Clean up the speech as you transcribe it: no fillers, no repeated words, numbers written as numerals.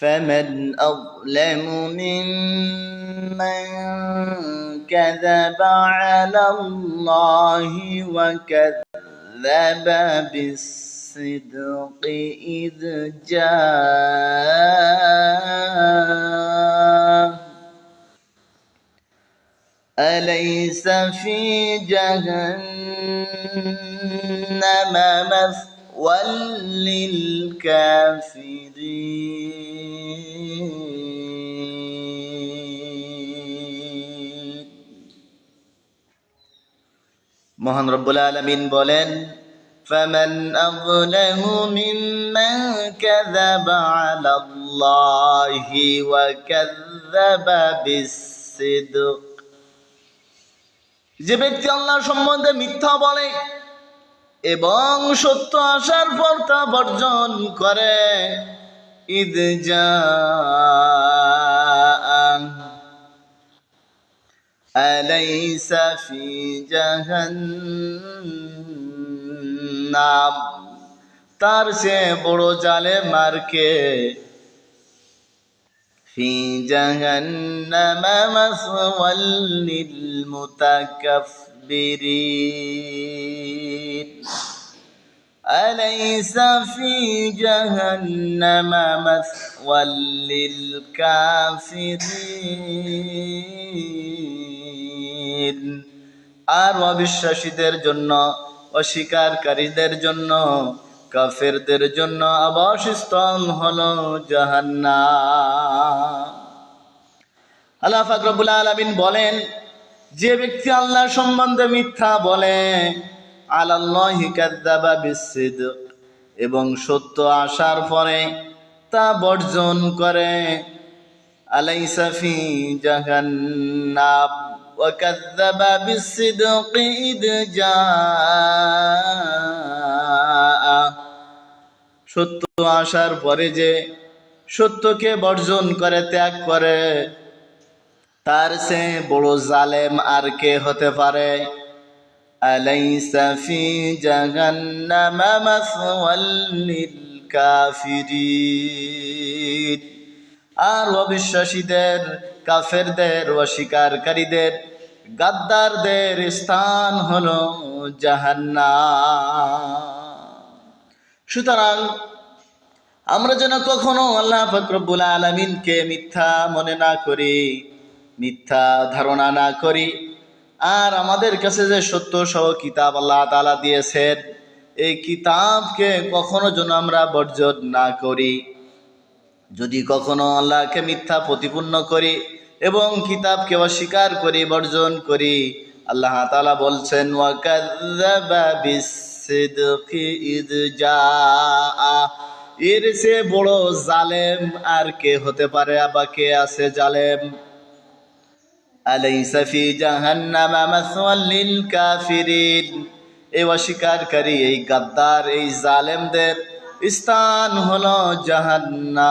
فمن أظلم ممن كذب على الله وكذب بالصدق إذ جاءه أليس في جهنم مثوى للكافرين মহান রব্বুল আলামিন বলেন فمن أظلم ممن كذب على الله وكذب بالصدق যে ব্যক্তি আল্লাহর সম্বন্ধে মিথ্যা বলে এবং সত্য আসার পর তা বর্জন করে ইদ জাআ আলাইসা ফি জাহান্নাম তার চেয়ে বড় জালেম আর কে في جهنم مثوى للمتكبرين أليس في جهنم مثوى للكافرين আর অবিশ্বাসীদের জন্য অস্বীকারীদের জন্য কাফেরদের জন্য আবাসস্থল হলো জাহান্নাম। আল্লাহ পাক রব্বুল আলামিন বলেন যে ব্যক্তি আল্লাহর সম্বন্ধে মিথ্যা বলে আলাল্লাহি কাযাবা বিসসিদক এবং সত্য আসার পরে তা বর্জন করে আলাইসা ফি জাহান্নাম ওয়া কাযাবা বিসসিদক ইদ জাআ সত্য আসার পরে যে সত্যকে বর্জন করে ত্যাগ করে তার চেয়ে বড় জালেম আর কে হতে পারে আলাইসা ফি জাহান্নাম মাসওয়াল লিল কাফিরিন আর অবিশ্বাসীদের কাফেরদের অস্বীকারীদের গাদ্দারদের স্থান হলো জাহান্নাম। সুতরাং আমরা যেন কখনো আল্লাহ পাক রব্বুল আলামিনকে মিথ্যা মনে না করি, মিথ্যা ধারণা না করি। আর আমাদের কাছে যে সত্য সহ কিতাব আল্লাহ তাআলা দিয়েছেন এই কিতাবকে কখনো যেন আমরা বর্জন না করি। যদি কখনো আল্লাহকে মিথ্যা প্রতিপন্ন করি এবং কিতাবকে অস্বীকার করি, বর্জন করি, আল্লাহ তাআলা বলছেন ওয়া কাযাবা বিসসিদকি ইদ জাআ এর চেয়ে বড় জালেম আর কে হতে পারে? আবার কে আছে জালেম? আলাইসা ফি জাহান্নাম মাসওয়াল লিল কাফিরিন এই অস্বীকারী, এই গাদ্দার, এই জালেমদের স্থান হলো জাহান্নাম।